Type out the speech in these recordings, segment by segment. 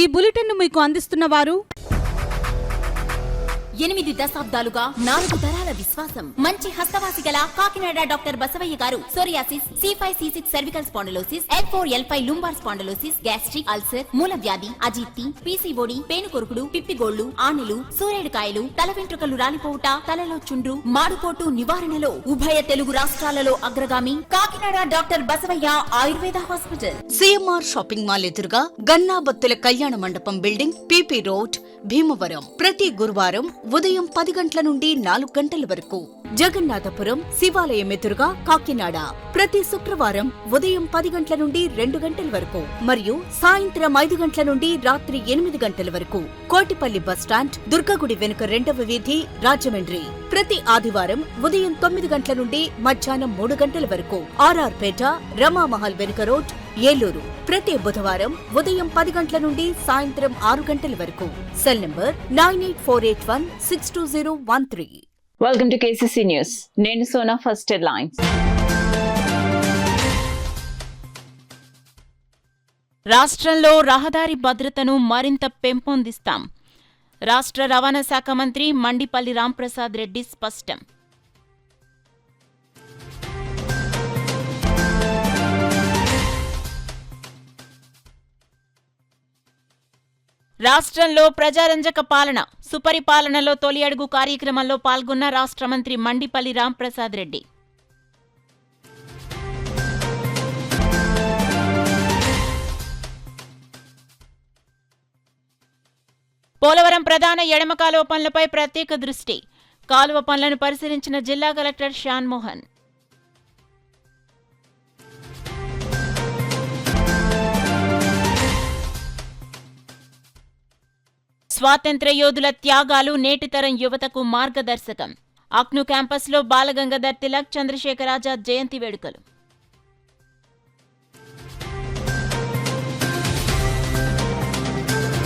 ఈ బులెటిన్ను మీకు అందిస్తున్న వారు 8 దశాబ్దాలుగా 4 తరాల విశ్వాసం. మంచి హస్తవాసి గల కాకినాడ డాక్టర్ బసవయ్య గారు psoriasis, C5C6 cervical spondylosis, L4L5 lumbar spondylosis, gastric ulcer, మూల వ్యాధి, అజీర్తి, PCOD, పేనుకొరుకుడు, పిప్పిగోళ్లు, ఆనెలు, సూరేడుకాయలు, తల వెంట్రుకలు రాలిపోవుట, తలలో చుండ్రు, మాడుపోటు నివారణలో ఉభయ తెలుగు రాష్ట్రాలలో అగ్రగామి Kakinada doctor Basavaiah Ayurveda hospital. CMR shopping mall ఎదురుగా గన్నాబత్తుల కళ్యాణ మండపం బిల్డింగ్, PP రోడ్, భీమవరం. ప్రతి గురువారం ఉదయం 10 గంటల నుండి 4 గంటల వరకు. జగన్నాథపురం శివాలయం ఎదురుగా కాకినాడ ప్రతి శుక్రవారం ఉదయం 10 గంటల నుండి 2 గంటల వరకు మరియు సాయంత్రం 5 గంటల నుండి రాత్రి 8 గంటల వరకు. కోటిపల్లి బస్టాండ్, దుర్గగుడి వెనుక 2వ వీధి, రాజమండ్రి. ప్రతి ఆదివారం ఉదయం 9 గంటల నుండి మధ్యాహ్నం 3 గంటల వరకు. RR పేట, రమామహల్ వెనుక రోడ్, ఏలూరు. ప్రతి బుధవారం ఉదయం 10 గంటల నుండి సాయంత్రం 6 గంటల వరకు. Cell number 9848162013. Welcome to KCC news. నేను సోనా. First headlines. రాష్ట్రంలో రహదారి భద్రతను మరింత పెంపొందిస్తాం. రాష్ట్ర రవాణా శాఖ మంత్రి మండిపల్లి రాంప్రసాద్ రెడ్డి స్పష్టం. రాష్ట్రంలో ప్రజారంజక పాలన, సుపరిపాలనలో తొలి అడుగు కార్యక్రమంలో పాల్గొన్న రాష్ట్ర మంత్రి మండిపల్లి రాంప్రసాద్ రెడ్డి. పోలవరం ప్రధాన ఎడమ కాలువ పనులపై ప్రత్యేక దృష్టి. కాలువ పనులను పరిశీలించిన జిల్లా కలెక్టర్ షాన్మోహన్. స్వాతంత్ర్య యోధుల త్యాగాలు నేటితరం యువతకు మార్గదర్శకం. అక్ను క్యాంపస్లో బాలగంగాధర్ తిలక్, చంద్రశేఖర్ ఆజాద్ జయంతి వేడుకలు.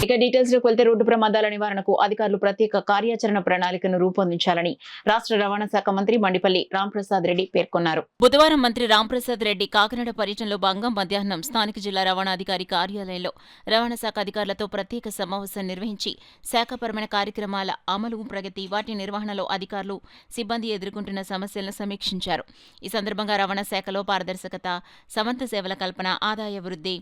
ఇక డీటెయిల్స్ లోకి వెళ్తే రోడ్డు ప్రమాదాల నివారణకు అధికారులు ప్రత్యేక కార్యాచరణ ప్రణాళికను రూపొందించాలని రాష్ట్ర రవాణా శాఖ మంత్రి మండిపల్లి రాంప్రసాద్ రెడ్డి పేర్కొన్నారు. బుధవారం మంత్రి రాంప్రసాద్ రెడ్డి కాకినాడ పర్యటనలో భాగంగా మధ్యాహ్నం స్థానిక జిల్లా రవాణాధికారి కార్యాలయంలో రవాణా శాఖ అధికారులతో ప్రత్యేక సమావేశం నిర్వహించి శాఖపరమైన కార్యక్రమాల అమలు, ప్రగతి, వాటి నిర్వహణలో అధికారులు, సిబ్బంది ఎదుర్కొంటున్న సమస్యలను సమీక్షించారు. ఈ సందర్భంగా రవాణా శాఖలో పారదర్శకత, సమంత సేవల కల్పన, ఆదాయ వృద్ధి,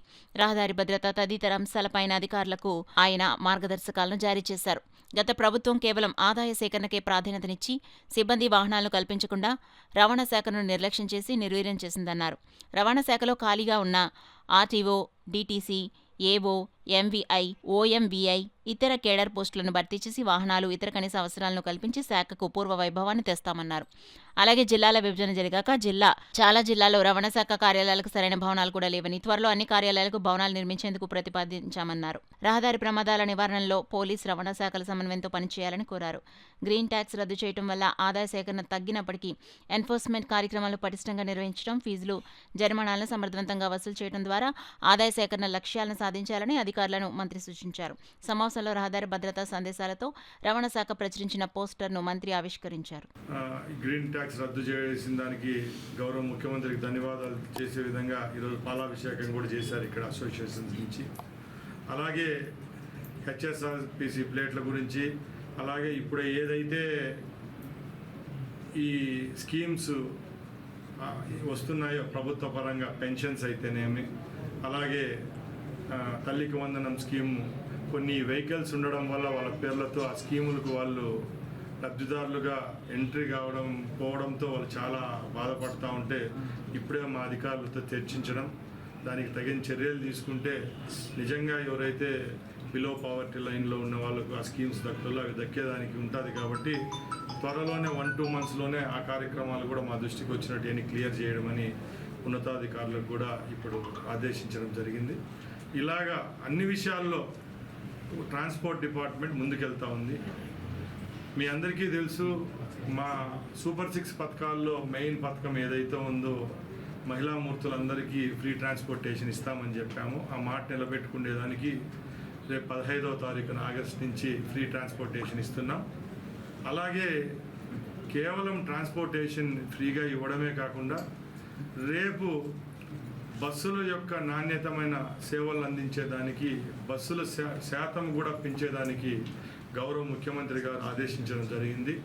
రహదారి భద్రత తదితర అంశాలపైన అధికారులకు ఆయన మార్గదర్శకాలను జారీ చేశారు. గత ప్రభుత్వం కేవలం ఆదాయ సేకరణకే ప్రాధాన్యతనిచ్చి సిబ్బంది వాహనాలను కల్పించకుండా రవాణా శాఖను నిర్లక్ష్యం చేసి నిర్వీర్యం చేసిందన్నారు. రవాణా శాఖలో ఖాళీగా ఉన్న RTO, DTC, AO, MVI, OMVI ఇతర కేడర్ పోస్టులను భర్తీ చేసి వాహనాలు, ఇతర కనీస అవసరాలను కల్పించి శాఖకు పూర్వ వైభవాన్ని తెస్తామన్నారు. అలాగే జిల్లాల విభజన జరిగాక చాలా జిల్లాల్లో రవాణా శాఖ కార్యాలయాలకు సరైన భవనాలు కూడా లేవని, త్వరలో అన్ని కార్యాలయాలకు భవనాలు నిర్మించేందుకు ప్రతిపాదించామన్నారు. రహదారి ప్రమాదాల నివారణలో పోలీస్, రవాణా శాఖల సమన్వయంతో పనిచేయాలని కోరారు. గ్రీన్ ట్యాక్స్ రద్దు చేయడం వల్ల ఆదాయ సేకరణ తగ్గినప్పటికీ ఎన్ఫోర్స్మెంట్ కార్యక్రమాలు పటిష్టంగా నిర్వహించడం, ఫీజులు, జరిమానాలను సమర్థవంతంగా వసూలు చేయడం ద్వారా ఆదాయ సేకరణ లక్ష్యాలను సాధించాలని అధికారులను మంత్రి సూచించారు. సమావేశంలో రహదారి భద్రతా సందేశాలతో రవాణా శాఖ ప్రచురించిన పోస్టర్ను మంత్రి ఆవిష్కరించారు. గ్రీన్ ట్యాక్స్ రద్దు చేసిన దానికి గౌరవ ముఖ్యమంత్రికి ధన్యవాదాలు చేసే విధంగా ఈరోజు పాలాభిషేకం కూడా చేశారు ఇక్కడ అసోసియేషన్ నుంచి. అలాగే HSRPC ప్లేట్ల గురించి, అలాగే ఇప్పుడు ఏదైతే ఈ స్కీమ్స్ వస్తున్నాయో ప్రభుత్వ పరంగా, పెన్షన్స్ అయితేనేమి, అలాగే తల్లికి వందనం స్కీము, కొన్ని వెహికల్స్ ఉండడం వల్ల వాళ్ళ పేర్లతో ఆ స్కీములకు వాళ్ళు లబ్ధిదారులుగా ఎంట్రీ పోవడంతో వాళ్ళు చాలా బాధపడుతూ ఉంటే ఇప్పుడే మా అధికారులతో చర్చించడం, దానికి తగిన చర్యలు తీసుకుంటే నిజంగా ఎవరైతే బిలో పావర్టీ లైన్లో ఉన్న వాళ్ళకు ఆ స్కీమ్స్ దక్కులో అవి దక్కేదానికి ఉంటుంది. కాబట్టి త్వరలోనే 1-2 మంత్స్లోనే ఆ కార్యక్రమాలు కూడా మా దృష్టికి వచ్చినట్టు అని క్లియర్ చేయడమని ఉన్నతాధికారులకు కూడా ఇప్పుడు ఆదేశించడం జరిగింది. ఇలాగా అన్ని విషయాల్లో ట్రాన్స్పోర్ట్ డిపార్ట్మెంట్ ముందుకెళ్తూ ఉంది. మీ అందరికీ తెలుసు, మా సూపర్ 6 పథకాల్లో మెయిన్ పథకం ఏదైతే ఉందో మహిళామూర్తులందరికీ ఫ్రీ ట్రాన్స్పోర్టేషన్ ఇస్తామని చెప్పాము. ఆ మాట నిలబెట్టుకునేదానికి రేపు 15వ తారీఖున ఆగస్టు నుంచి ఫ్రీ ట్రాన్స్పోర్టేషన్ ఇస్తున్నాం. అలాగే కేవలం ట్రాన్స్పోర్టేషన్ ఫ్రీగా ఇవ్వడమే కాకుండా రేపు బస్సుల యొక్క నాణ్యతమైన సేవలు అందించేదానికి బస్సుల శాతం కూడా పెంచేదానికి గౌరవ ముఖ్యమంత్రి గారు ఆదేశించడం జరిగింది.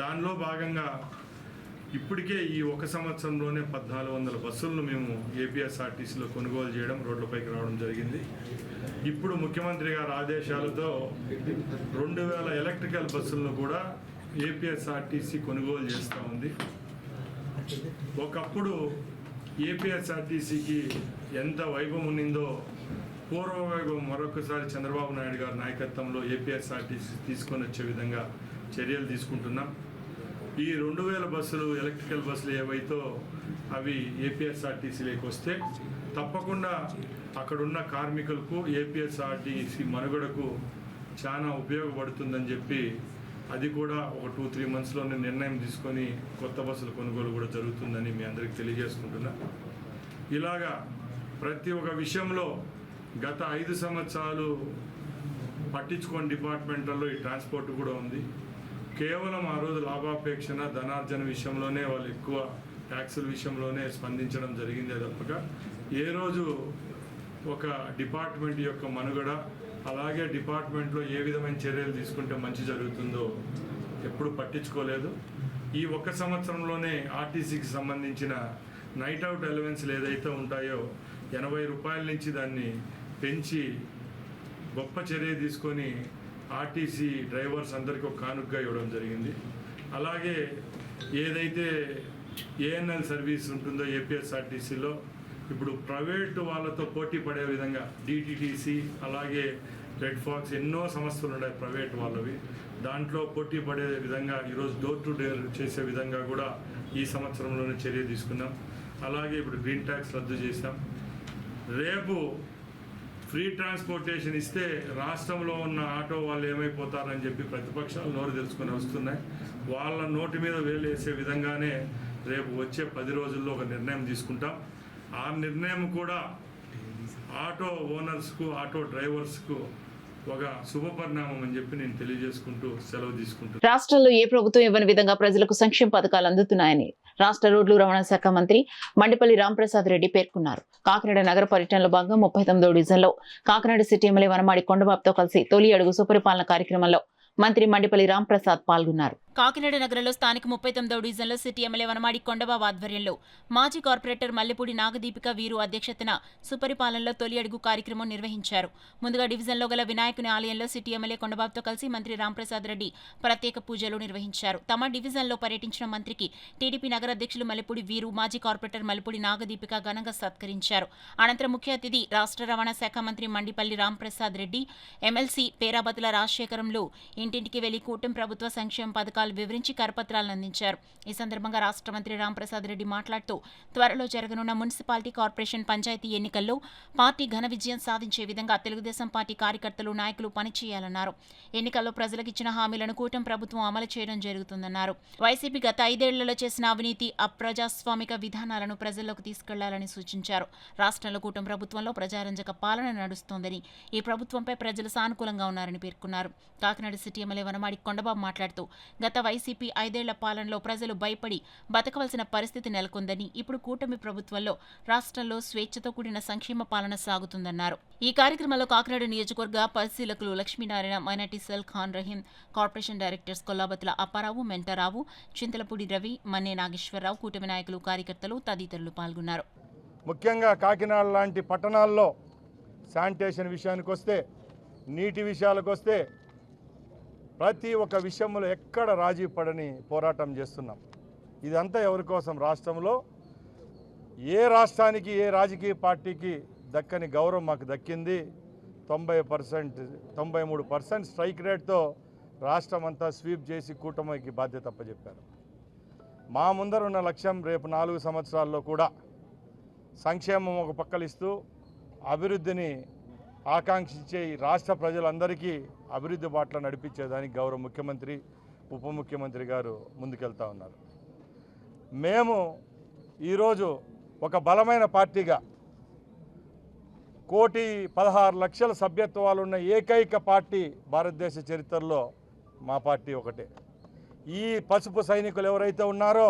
దానిలో భాగంగా ఇప్పటికే ఈ ఒక సంవత్సరంలోనే 1400 బస్సులను మేము ఏపీఎస్ఆర్టీసీలో కొనుగోలు చేయడం, రోడ్లపైకి రావడం జరిగింది. ఇప్పుడు ముఖ్యమంత్రి గారి ఆదేశాలతో 2000 ఎలక్ట్రికల్ బస్సులను కూడా ఏపీఎస్ఆర్టీసీ కొనుగోలు చేస్తూ ఉంది. ఒకప్పుడు ఏపీఎస్ఆర్టీసీకి ఎంత వైభవం ఉన్నిందో పూర్వ వైభవం మరొకసారి చంద్రబాబు నాయుడు గారి నాయకత్వంలో ఏపీఎస్ఆర్టీసీ తీసుకొని వచ్చే విధంగా చర్యలు తీసుకుంటున్నాం. ఈ 2000 బస్సులు ఎలక్ట్రికల్ బస్సులు ఏవైతే అవి ఏపీఎస్ఆర్టీసీలోకి వస్తే తప్పకుండా అక్కడున్న కార్మికులకు ఏపీఎస్ఆర్టీసీ మనుగడకు చాలా ఉపయోగపడుతుందని చెప్పి అది కూడా ఒక 2-3 మంత్స్లోనే నిర్ణయం తీసుకొని కొత్త బస్సుల కొనుగోలు కూడా జరుగుతుందని మీ అందరికీ తెలియజేసుకుంటున్నా. ఇలాగా ప్రతి ఒక్క విషయంలో గత 5 సంవత్సరాలు పట్టించుకోని డిపార్ట్మెంట్లలో ఈ ట్రాన్స్పోర్ట్ కూడా ఉంది. కేవలం ఆ రోజు లాభాపేక్షణ ధనార్జన విషయంలోనే వాళ్ళు ఎక్కువ ట్యాక్సుల విషయంలోనే స్పందించడం జరిగిందే తప్పక ఏ రోజు ఒక డిపార్ట్మెంట్ యొక్క మనుగడ అలాగే డిపార్ట్మెంట్లో ఏ విధమైన చర్యలు తీసుకుంటే మంచి జరుగుతుందో ఎప్పుడు పట్టించుకోలేదు. ఈ ఒక్క సంవత్సరంలోనే ఆర్టీసీకి సంబంధించిన నైట్ అవుట్ అలవెన్స్లు ఏదైతే ఉంటాయో 80 రూపాయల నుంచి దాన్ని పెంచి గొప్ప చర్య తీసుకొని ఆర్టీసీ డ్రైవర్స్ అందరికీ ఒక కానుకగా ఇవ్వడం జరిగింది. అలాగే ఏదైతే ఏఎన్ఎల్ సర్వీస్ ఉంటుందో ఏపీఎస్ఆర్టీసీలో ఇప్పుడు ప్రైవేటు వాళ్ళతో పోటీ పడే విధంగా డిటిటిసి అలాగే రెడ్ ఫాక్స్ ఎన్నో సంస్థలు ఉన్నాయి ప్రైవేట్ వాళ్ళవి, దాంట్లో పోటీ పడే విధంగా ఈరోజు డోర్ టు డోర్ చేసే విధంగా కూడా ఈ సంవత్సరంలోనే చర్య తీసుకున్నాం. అలాగే ఇప్పుడు గ్రీన్ ట్యాక్స్ రద్దు చేశాం. రేపు ఫ్రీ ట్రాన్స్పోర్టేషన్ ఇస్తే రాష్ట్రంలో ఉన్న ఆటో వాళ్ళు ఏమైపోతారని చెప్పి ప్రతిపక్షాలు నోరు తెలుసుకొని వస్తున్నాయి. వాళ్ళ నోటి మీద వేలు వేసే విధంగానే రేపు వచ్చే 10 రోజుల్లో ఒక నిర్ణయం తీసుకుంటాం. ఆ నిర్ణయం కూడా ఆటో ఓనర్స్కు ఆటో డ్రైవర్స్కు ఒక శుభపరిణామం అని చెప్పి నేను తెలియజేసుకుంటూ సెలవు తీసుకుంటున్నాను. రాష్ట్రంలో ఏ ప్రభుత్వం ఇవ్వని విధంగా ప్రజలకు సంక్షేమ పథకాలు అందుతున్నాయని రాష్ట్ర రోడ్లు రవాణా శాఖ మంత్రి మండిపల్లి రాంప్రసాద్ రెడ్డి పేర్కొన్నారు. కాకినాడ నగర పర్యటనలో భాగంగా 39వ డివిజన్లో కాకినాడ సిటీ ఎమ్మెల్యే వనమాడి కొండబాబుతో కలిసి తొలి అడుగు సుపరిపాలన కార్యక్రమంలో మంత్రి మండిపల్లి రాంప్రసాద్ పాల్గొన్నారు. కాకినాడ నగరంలో స్థానిక 39వ డివిజన్లో సిటీ ఎమ్మెల్యే వనమాడి కొండబాబు ఆధ్వర్యంలో మాజీ కార్పొరేటర్ మల్లెపూడి నాగదీపిక వీరు అధ్యక్షతన సుపరిపాలనలో తొలి అడుగు కార్యక్రమం నిర్వహించారు. ముందుగా డివిజన్లో గల వినాయకుని ఆలయంలో సిటీ ఎమ్మెల్యే కొండబాబుతో కలిసి మంత్రి రాంప్రసాద్ రెడ్డి ప్రత్యేక పూజలు నిర్వహించారు. తమ డివిజన్లో పర్యటించిన మంత్రికి టీడీపీ నగర అధ్యక్షులు మల్లెపూడి వీరు మాజీ కార్పొరేటర్ మల్లెపూడి నాగదీపిక ఘనంగా సత్కరించారు. అనంతరం ముఖ్య అతిథి రాష్ట్ర రవాణా శాఖ మంత్రి మండిపల్లి రాంప్రసాద్ రెడ్డి ఎమ్మెల్సీ పేరాబతుల రాజశేఖరంలో ఇంటింటికి వెళ్లి కూటమి ప్రభుత్వ సంక్షేమ పథకాలు వివరించి కరపత్రాలను అందించారు. ఈ సందర్భంగా రాష్ట్ర మంత్రి రాంప్రసాద్ రెడ్డి మాట్లాడుతూ త్వరలో జరగనున్న మున్సిపాలిటీ కార్పొరేషన్ పంచాయతీ ఎన్నికల్లో పార్టీ ఘన విజయం సాధించే విధంగా తెలుగుదేశం పార్టీ కార్యకర్తలు నాయకులు పనిచేయాలన్నారు. ఎన్నికల్లో ప్రజలకు ఇచ్చిన హామీలను కూటమి ప్రభుత్వం అమలు చేయడం జరుగుతుందన్నారు. వైసీపీ గత 5 ఏళ్లలో చేసిన అవినీతి అప్రజాస్వామిక విధానాలను ప్రజల్లోకి తీసుకెళ్లాలని సూచించారు. రాష్ట్రంలో కూటమి ప్రభుత్వంలో ప్రజారంజక పాలన నడుస్తోందని ఈ ప్రభుత్వంపై ప్రజలు సానుకూలంగా ఉన్నారని పేర్కొన్నారు. కాకినాడ సిటీ ఎమ్మెల్యే వనమాడి కొండబాబు మాట్లాడుతూ గత వైసీపీ 5 ఏళ్ల పాలనలో ప్రజలు భయపడి బతకవలసిన పరిస్థితి నెలకొందని ఇప్పుడు కూటమి ప్రభుత్వంలో రాష్ట్రంలో స్వేచ్ఛతో కూడిన సంక్షేమ పాలన సాగుతుందన్నారు. ఈ కార్యక్రమంలో కాకినాడ నియోజకవర్గ పరిశీలకులు Lakshminarayana, minority cell Khan Rahim, corporation directors Kollabathula Apparao, Mentarao, Chintalapudi Ravi, Manne Nageswararao, కూటమి నాయకులు, కార్యకర్తలు తదితరులు పాల్గొన్నారు. ముఖ్యంగా కాకినాడ లాంటి పట్టణాల్లో శానిటేషన్ విషయానికి వస్తే, నీటి విషయాలకు వస్తే ప్రతి ఒక్క విషయంలో ఎక్కడ రాజీ పడని పోరాటం చేస్తున్నాం. ఇదంతా ఎవరి కోసం? రాష్ట్రంలో ఏ రాష్ట్రానికి ఏ రాజకీయ పార్టీకి దక్కని గౌరవం మాకు దక్కింది. 93% స్ట్రైక్ రేట్తో రాష్ట్రం అంతా స్వీప్ చేసి కూటమికి బాధ్యత అప్పచెప్పారు. మా ముందర ఉన్న లక్ష్యం రేపు 4 సంవత్సరాల్లో కూడా సంక్షేమం ఒక పక్కలిస్తూ అభివృద్ధిని ఆకాంక్షించే రాష్ట్ర ప్రజలందరికీ అభివృద్ధి బాటలో నడిపించేదానికి గౌరవ ముఖ్యమంత్రి, ఉప ముఖ్యమంత్రి గారు ముందుకెళ్తా ఉన్నారు. మేము ఈరోజు ఒక బలమైన పార్టీగా 1,16,00,000 సభ్యత్వాలు ఉన్న ఏకైక పార్టీ భారతదేశ చరిత్రలో మా పార్టీ ఒకటే. ఈ పసుపు సైనికులు ఎవరైతే ఉన్నారో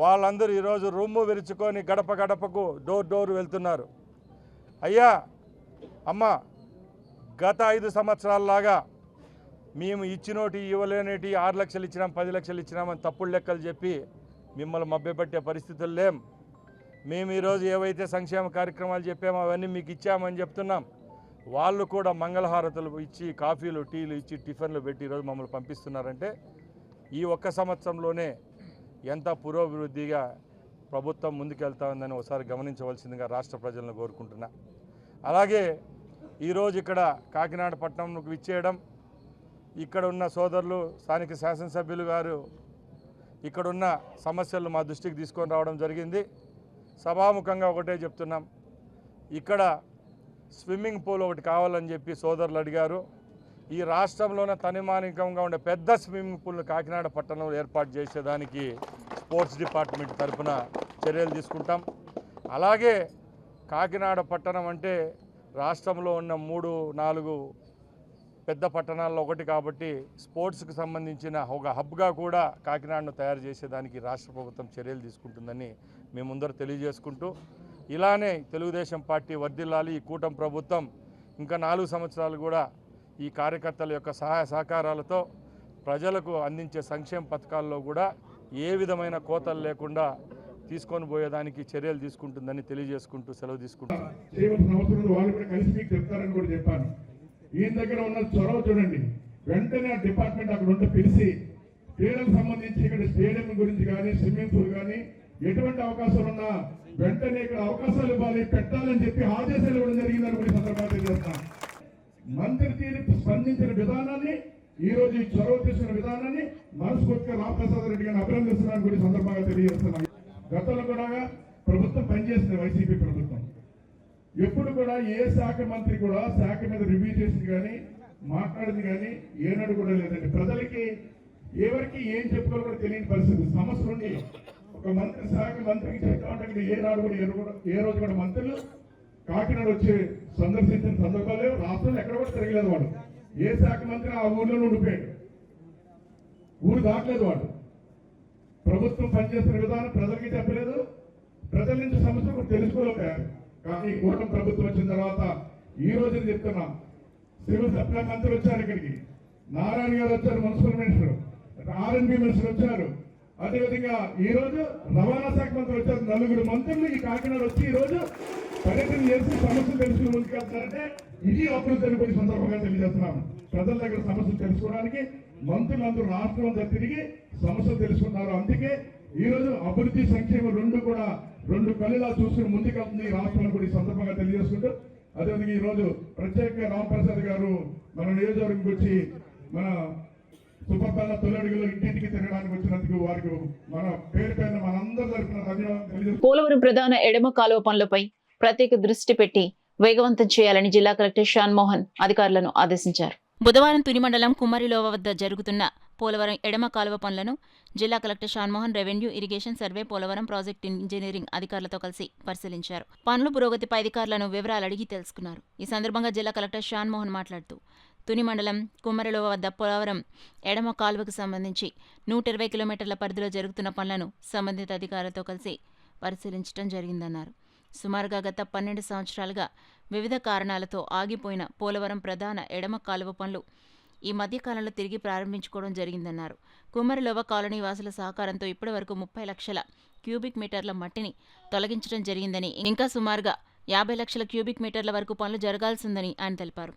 వాళ్ళందరూ ఈరోజు రొమ్ము విరుచుకొని గడప గడపకు డోర్ డోర్ వెళ్తున్నారు. అయ్యా అమ్మ, గత 5 సంవత్సరాలలాగా మేము ఇచ్చినోటి ఇవ్వలేనేటి 6 లక్షలు ఇచ్చినాం 10 లక్షలు ఇచ్చినామని తప్పుడు లెక్కలు చెప్పి మిమ్మల్ని మభ్యపెట్టే పరిస్థితులు లేం. మేము ఈరోజు ఏవైతే సంక్షేమ కార్యక్రమాలు చెప్పామో అవన్నీ మీకు ఇచ్చామని చెప్తున్నాం. వాళ్ళు కూడా మంగళహారతులు ఇచ్చి కాఫీలు టీలు ఇచ్చి టిఫిన్లు పెట్టి ఈరోజు మమ్మల్ని పంపిస్తున్నారంటే ఈ ఒక్క సంవత్సరంలోనే ఎంత పురోభివృద్ధిగా ప్రభుత్వం ముందుకెళ్తా ఉందని ఒకసారి గమనించవలసిందిగా రాష్ట్ర ప్రజలను కోరుకుంటున్నా. అలాగే ఈరోజు ఇక్కడ కాకినాడ పట్టణంకు విచ్చేయడం, ఇక్కడ ఉన్న సోదరులు స్థానిక శాసనసభ్యులు గారు ఇక్కడున్న సమస్యలు మా దృష్టికి తీసుకొని రావడం జరిగింది. సభాముఖంగా ఒకటే చెప్తున్నాం, ఇక్కడ స్విమ్మింగ్ పూల్ ఒకటి కావాలని చెప్పి సోదరులు అడిగారు. ఈ రాష్ట్రంలోనే తనిమానికంగా ఉండే పెద్ద స్విమ్మింగ్ పూల్ను కాకినాడ పట్టణంలో ఏర్పాటు చేసేదానికి స్పోర్ట్స్ డిపార్ట్మెంట్ తరఫున చర్యలు తీసుకుంటాం. అలాగే కాకినాడ పట్టణం అంటే రాష్ట్రంలో ఉన్న 3-4 పెద్ద పట్టణాల్లో ఒకటి కాబట్టి స్పోర్ట్స్కి సంబంధించిన ఒక హబ్గా కూడా కాకినాడను తయారు చేసేదానికి రాష్ట్ర ప్రభుత్వం చర్యలు తీసుకుంటుందని మేము ముందర తెలియజేసుకుంటూ, ఇలానే తెలుగుదేశం పార్టీ వర్ధిల్లాలి. ఈ కూటమి ప్రభుత్వం ఇంకా 4 సంవత్సరాలు కూడా ఈ కార్యకర్తల యొక్క సహాయ సహకారాలతో ప్రజలకు అందించే సంక్షేమ పథకాల్లో కూడా ఏ విధమైన కోతలు లేకుండా తీసుకొని పోయేదానికి చర్యలు తీసుకుంటుందని తెలియజేసుకుంటూ సెలవు తీసుకుంటాం. వాళ్ళు కూడా కలిసి మీకు చెప్తారని కూడా చెప్పాను. ఈయన దగ్గర ఉన్న చొరవ చూడండి, వెంటనే ఆ డిపార్ట్మెంట్ అక్కడ ఉంటే పిలిచి క్రీడలకు సంబంధించి ఇక్కడ స్టేడియం గురించి కానీ స్విమ్మింగ్ పూల్ కానీ ఎటువంటి అవకాశాలు ఉన్నా వెంటనే ఇక్కడ అవకాశాలు ఇవ్వాలి, పెట్టాలని చెప్పి ఆదేశాలు ఇవ్వడం జరిగిందని కూడా సందర్భంగా తెలియజేస్తాం. మంత్రి తీరు స్పందించిన విధానాన్ని, ఈ రోజు ఈ చొరవ తీసుకున్న విధానాన్ని మనస్ఫూర్తిగా రామప్రసాద్ రెడ్డి గారిని అభినందిస్తున్నాను కూడా సందర్భంగా తెలియజేస్తున్నాం. గతంలో కూడా ప్రభుత్వం పనిచేసింది, వైసీపీ ప్రభుత్వం. ఎప్పుడు కూడా ఏ శాఖ మంత్రి కూడా శాఖ మీద రివ్యూ చేసింది కానీ మాట్లాడింది కానీ ఏనాడు కూడా లేదండి. ప్రజలకి ఎవరికి ఏం చెప్పుకోవాలో కూడా తెలియని పరిస్థితి. సమస్య ఉండి ఒక మంత్రి శాఖ మంత్రికి చెప్తామంటే ఏనాడు కూడా ఏ రోజు కూడా మంత్రులు కాకినాడ వచ్చి సందర్శించిన సందర్భాలు లేవు. రాష్ట్రంలో ఎక్కడ కూడా తిరగలేదు వాడు. ఏ శాఖ మంత్రి ఆ ఊర్లో ఉండిపోయాడు, ఊరు దాటలేదు వాడు. ప్రభుత్వం పనిచేస్తున్న విధానం ప్రజలకి చెప్పలేదు, ప్రజల నుంచి సమస్యలు కూడా తెలుసుకోలేకపోయారు. కానీ కూటమి ప్రభుత్వం వచ్చిన తర్వాత ఈ రోజు చెప్తున్నాం, సివిల్ సప్లై మంత్రి వచ్చారు ఇక్కడికి, నారాయణ గారు వచ్చారు, మున్సిపల్ మినిస్టర్, ఆర్ఎండ్బి మినిస్టర్ వచ్చారు. అదేవిధంగా ఈ రోజు రవాణా శాఖ మంత్రి వచ్చారు. 4 మంత్రులు ఈ కాకినాడ వచ్చి ఈ రోజు పర్యటన చేసి సమస్యలు తెలుసుకుని ముందుకెళ్తారంటే ఇది అభివృద్ధి కొన్ని సందర్భంగా తెలియజేస్తున్నాం. ప్రజల దగ్గర సమస్యలు తెలుసుకోవడానికి మంత్రులందరూ రాష్ట్రం అంతా తిరిగి సమస్యలు తెలుసుకున్నారు. అందుకే ఈ రోజు అభివృద్ధి సంక్షేమం రెండు కళ్ళలా చూసుకుని ముందుకెళ్తుంది రాష్ట్రంలో కూడా ఈ సందర్భంగా తెలియజేసుకుంటూ, అదేవిధంగా ఈ రోజు ప్రత్యేకంగా రామప్రసాద్ గారు మన నియోజకవర్గంకి వచ్చి మన సుపర్తల తొలడుగులో ఇంటింటికి తిరగడానికి వచ్చినందుకు వారికి మన పేరు పైన మనందరి తరఫున ధన్యవాదాలు తెలియజేస్తున్నాం. పోలవరం ప్రధాన ఎడమ కాలువ పనులపై ప్రత్యేక దృష్టి పెట్టి వేగవంతం చేయాలని జిల్లా కలెక్టర్ షాన్మోహన్ అధికారులను ఆదేశించారు. బుధవారం తుని మండలం కుమ్మరిలోవ వద్ద జరుగుతున్న పోలవరం ఎడమ కాలువ పనులను జిల్లా collector Shan Mohan revenue, irrigation, survey, Polavaram project engineering అధికారులతో కలిసి పరిశీలించారు. పనుల పురోగతిపై అధికారులను వివరాలు అడిగి తెలుసుకున్నారు. ఈ సందర్భంగా జిల్లా కలెక్టర్ షాన్మోహన్ మాట్లాడుతూ, తుని మండలం కుమ్మరిలోవ వద్ద పోలవరం ఎడమ కాలువకు సంబంధించి 120 కిలోమీటర్ల పరిధిలో జరుగుతున్న పనులను సంబంధిత అధికారులతో కలిసి పరిశీలించడం జరిగిందన్నారు. సుమారుగా గత 12 సంవత్సరాలుగా వివిధ కారణాలతో ఆగిపోయిన పోలవరం ప్రధాన ఎడమ కాలువ పనులు ఈ మధ్యకాలంలో తిరిగి ప్రారంభించుకోవడం జరిగిందన్నారు. కుమ్మరిలోవ కాలనీ వాసుల సహకారంతో ఇప్పటివరకు 30 లక్షల క్యూబిక్ మీటర్ల మట్టిని తొలగించడం జరిగిందని, ఇంకా సుమారుగా 50 లక్షల క్యూబిక్ మీటర్ల వరకు పనులు జరగాల్సిందని ఆయన తెలిపారు.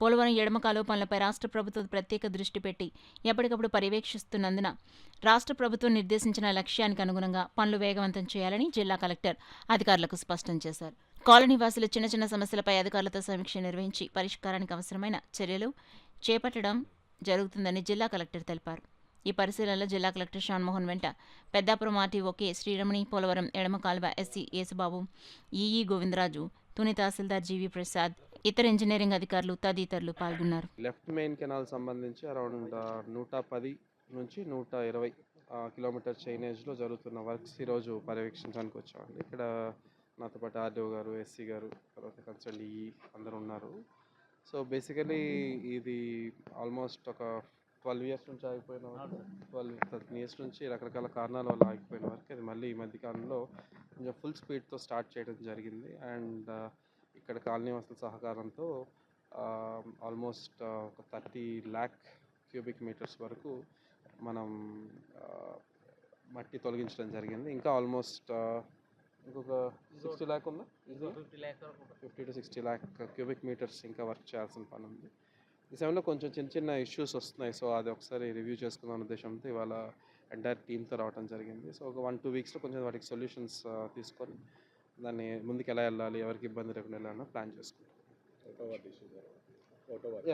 పోలవరం ఎడమ కాలువ పనులపై రాష్ట్ర ప్రభుత్వం ప్రత్యేక దృష్టి పెట్టి ఎప్పటికప్పుడు పర్యవేక్షిస్తున్నందున రాష్ట్ర ప్రభుత్వం నిర్దేశించిన లక్ష్యానికి అనుగుణంగా పనులు వేగవంతం చేయాలని జిల్లా కలెక్టర్ అధికారులకు స్పష్టం చేశారు. కాలనీ వాసులు చిన్న సమస్యలపై అధికారులతో సమీక్ష నిర్వహించి పరిష్కారానికి అవసరమైన చర్యలు చేపట్టడం జరుగుతుందని జిల్లా కలెక్టర్ తెలిపారు. ఈ పరిశీలనలో జిల్లా కలెక్టర్ షాన్మోహన్ వెంట పెద్దాపురం ఆర్టీఓ కె శ్రీరమణి, పోలవరం ఎడమ కాలువ ఎస్సీ యేసుబాబు, ఈఈ గోవిందరాజు, తుని తహసీల్దార్ జీవి ప్రసాద్, ఇతర ఇంజనీరింగ్ అధికారులు తదితరులు పాల్గొన్నారు. లెఫ్ట్ మెయిన్ కెనాల్ సంబంధించి అరౌండ్ 110 నుంచి 120 కిలోమీటర్ చైనేజ్లో జరుగుతున్న వర్క్స్ ఈరోజు పర్యవేక్షించడానికి వచ్చామండి. ఇక్కడ నాతో పాటు ఆర్డీఓ గారు, ఎస్సీ గారు, తర్వాత కన్సల్ట్ ఈఈ అందరూ ఉన్నారు. సో బేసికలీ ఇది ఆల్మోస్ట్ ఒక 12 ఇయర్స్ నుంచి ఆగిపోయిన వరకు 13 ఇయర్స్ నుంచి రకరకాల కారణాల వల్ల ఆగిపోయిన వరకు అది మళ్ళీ ఈ మధ్యకాలంలో కొంచెం ఫుల్ స్పీడ్తో స్టార్ట్ చేయడం జరిగింది. అండ్ ఇక్కడ కాలనీ వాసుల సహకారంతో ఆల్మోస్ట్ ఒక 30 lakh క్యూబిక్ మీటర్స్ వరకు మనం మట్టి తొలగించడం జరిగింది. ఇంకా ఆల్మోస్ట్ ఇంకొక 60 lakh ఉందా, 50 to 60 lakh క్యూబిక్ మీటర్స్ ఇంకా వర్క్ చేయాల్సిన పని ఉంది. ఈ సమయంలో కొంచెం చిన్న చిన్న ఇష్యూస్ వస్తున్నాయి. సో అది ఒకసారి రివ్యూ చేసుకుందాం ఉద్దేశంతో ఇవాళ ఎంటైర్ టీమ్తో రావడం జరిగింది. సో ఒక 1-2 weeksలో కొంచెం వాటికి సొల్యూషన్స్ తీసుకొని దాన్ని ముందుకు ఎలా వెళ్ళాలి, ఎవరికి ఇబ్బంది లేకుండా వెళ్ళాలని ప్లాన్ చేసుకుంటాం.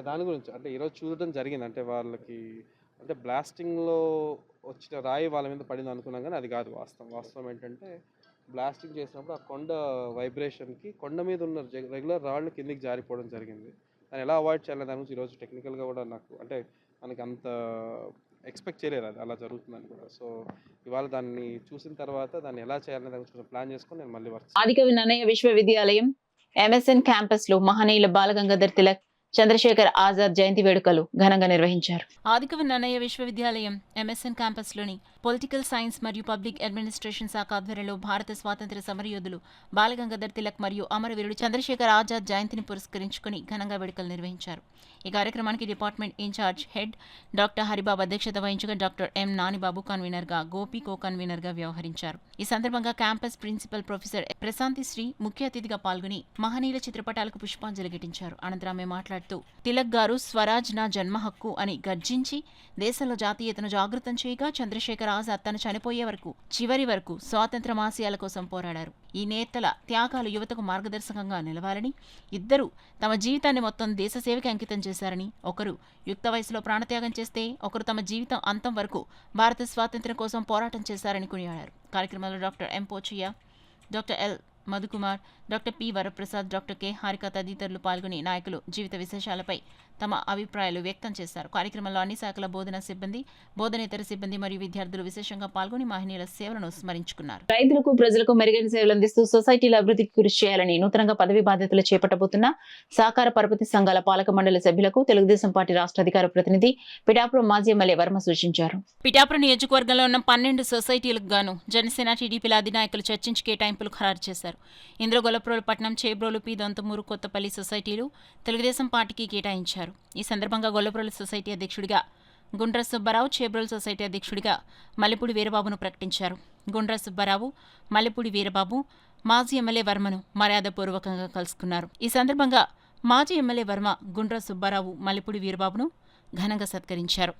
దాని గురించి అంటే ఈరోజు చూడటం జరిగింది. అంటే వాళ్ళకి అంటే బ్లాస్టింగ్లో వచ్చిన రాయి వాళ్ళ మీద పడింది అనుకున్నాం, కానీ అది కాదు వాస్తవం ఏంటంటే బ్లాస్టింగ్ చేసినప్పుడు ఆ కొండ వైబ్రేషన్కి కొండ మీద ఉన్న రెగ్యులర్ రాళ్ళు కిందికి జారిపోవడం జరిగింది. దాన్ని ఎలా అవాయిడ్ చేయాలని దాని గురించి ఈరోజు టెక్నికల్గా కూడా నాకు అంటే మనకి అంత ఎక్స్పెక్ట్ చేయలేదు అది అలా జరుగుతుందని కూడా. సో ఇవాళ దాన్ని చూసిన తర్వాత దాన్ని ఎలా చేయాలని దాని గురించి ప్లాన్ చేసుకొని నేను మళ్ళీ వర్క్. ఆదికవి నన్నయ్య విశ్వవిద్యాలయం MSN క్యాంపస్లో మహనీయుల బాలగంగాధర్ తిలక్, చంద్రశేఖర్ ఆజాద్ జయంతి వేడుకలు ఘనంగా నిర్వహించారు. ఆదికవి నన్నయ్య విశ్వవిద్యాలయం MSN క్యాంపస్లోని పొలిటికల్ సైన్స్ మరియు పబ్లిక్ అడ్మినిస్ట్రేషన్ శాఖ ఆధ్వర్యంలో భారత స్వాతంత్ర్య సమరయోధులు బాలగంగాధర్ తిలక్ మరియు అమరవీరుడు చంద్రశేఖర్ ఆజాద్ జయంతిని పురస్కరించుకుని ఘనంగా వేడుకలు నిర్వహించారు. ఈ కార్యక్రమానికి department incharge head doctor Haribabu అధ్యక్షత వహించగా డాక్టర్ M నానిబాబు కన్వీనర్గా, గోపి కో కన్వీనర్గా వ్యవహరించారు. ఈ సందర్భంగా campus principal professor Prashanti Sri ముఖ్య అతిథిగా పాల్గొని మహనీయుల చిత్రపటాలకు పుష్పాంజలి ఘటించారు. అనంతరం ఆమె మాట్లాడుతూ తిలక్ గారు స్వరాజ్ నా జన్మ హక్కు అని గర్జించి దేశంలో జాతీయతను జాగృతం చేయగా చంద్రశేఖర్ ఆజాద్ తను చనిపోయే వరకు చివరి వరకు స్వాతంత్ర్య ఆశయాల కోసం పోరాడారు. ఈ నేతల త్యాగాలు యువతకు మార్గదర్శకంగా నిలవాలని, ఇద్దరు తమ జీవితాన్ని మొత్తం దేశ సేవకి అంకితం చేశారని, ఒకరు యుక్త వయసులో ప్రాణత్యాగం చేస్తే ఒకరు తమ జీవితం అంతం వరకు భారత స్వాతంత్ర్యం కోసం పోరాటం చేశారని కొనియాడారు. కార్యక్రమంలో doctor M Pochaiah, doctor L Madhukumar, doctor P Varaprasad, doctor K Harika తదితరులు పాల్గొని నాయకులు జీవిత విశేషాలపై తమ అభిప్రాయాలు వ్యక్తం చేశారు. కార్యక్రమంలో అన్ని శాఖల బోధనా సిబ్బంది, బోధనేతర సిబ్బంది మరియు విద్యార్థులు విశేషంగా పాల్గొని మహనీయుల సేవలను స్మరించుకున్నారు. రైతులకు, ప్రజలకు మెరుగైన సేవలు అందిస్తూ సొసైటీల అభివృద్ధికి కృషి చేయాలని నూతనంగా పదవి బాధ్యతలు చేపట్టబోతున్న సహకార పరపతి సంఘాల పాలక మండలి సభ్యులకు తెలుగుదేశం పార్టీ రాష్ట్ర అధికార ప్రతినిధి పిఠాపురం మాజీ ఎమ్మెల్యే వర్మ సూచించారు. పిఠాపురం నియోజకవర్గంలో ఉన్న 12 సొసైటీలకు గాను జనసేన, టీడీపీల అధినాయకులు చర్చించి కేటాయింపులు ఖరారు చేశారు. ఇందులో గొల్లప్రోలు పట్నం, చేబ్రోలు, పి దొంతమూరు, కొత్తపల్లి సొసైటీలు తెలుగుదేశం పార్టీకి కేటాయించారు. ఈ సందర్భంగా గొల్లప్రోలు సొసైటీ అధ్యక్షుడిగా గుండ్ర సుబ్బారావు, చేబ్రోలు సొసైటీ అధ్యక్షుడిగా మల్లెపూడి వీరబాబును ప్రకటించారు. గుండ్ర సుబ్బారావు, మల్లెపూడి వీరబాబు మాజీ ఎమ్మెల్యే వర్మను మర్యాదపూర్వకంగా కలుసుకున్నారు. ఈ సందర్భంగా మాజీ ఎమ్మెల్యే వర్మ గుండ్ర సుబ్బారావు, మల్లెపూడి వీరబాబును ఘనంగా సత్కరించారు.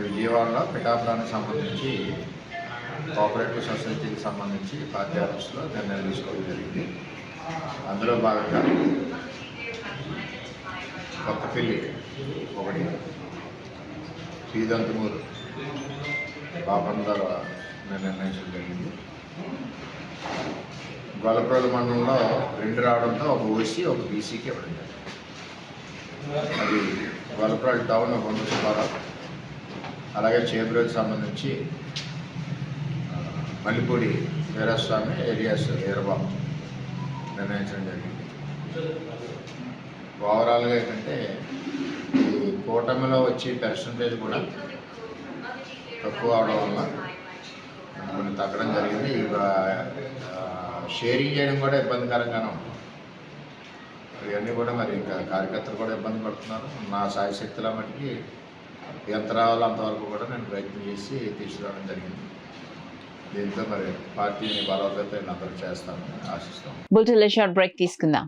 విజయవాడలో పిఠాపురానికి సంబంధించి కోఆపరేటివ్ సొసైటీకి సంబంధించి పార్టీ ఆఫీస్లో నిర్ణయం తీసుకోవడం జరిగింది. అందులో భాగంగా కొత్తపల్లి ఒకటి, శ్రీదంతమూరు పాపం ద్వారా నిర్ణయించడం జరిగింది. గొల్లప్రోలు మండలంలో 2 రావడంతో ఒక ఓసీ, ఒక బీసీకి ఇవ్వడం జరిగింది. అది గొల్లప్రోలు టౌన్ కొండ సుబ్బారావు, అలాగే చేబ్రోలుకి సంబంధించి మల్లిపూడి వీరస్వామి ఏరియాస్ వీరబాబు నిర్ణయించడం జరిగింది. ఓవరాల్గా ఏంటంటే ఈ కూటమిలో వచ్చే పర్సంటేజ్ కూడా తక్కువ అవడం వల్ల కొన్ని తగ్గడం జరిగింది. షేరింగ్ చేయడం కూడా ఇబ్బందికరంగానే ఉంటుంది. ఇవన్నీ కూడా మరి ఇంకా కార్యకర్తలు కూడా ఇబ్బంది పడుతున్నారు. నా సాయశక్తుల మటుకి ఎంత రావాలో అంతవరకు కూడా నేను ప్రయత్నం చేసి తీసుకురావడం జరిగింది. దీంతో మరి పార్టీని బలోపేతం అందరూ చేస్తామని ఆశిస్తాం. బులెటిన్లో షార్ట్ బ్రేక్ తీసుకుందాం.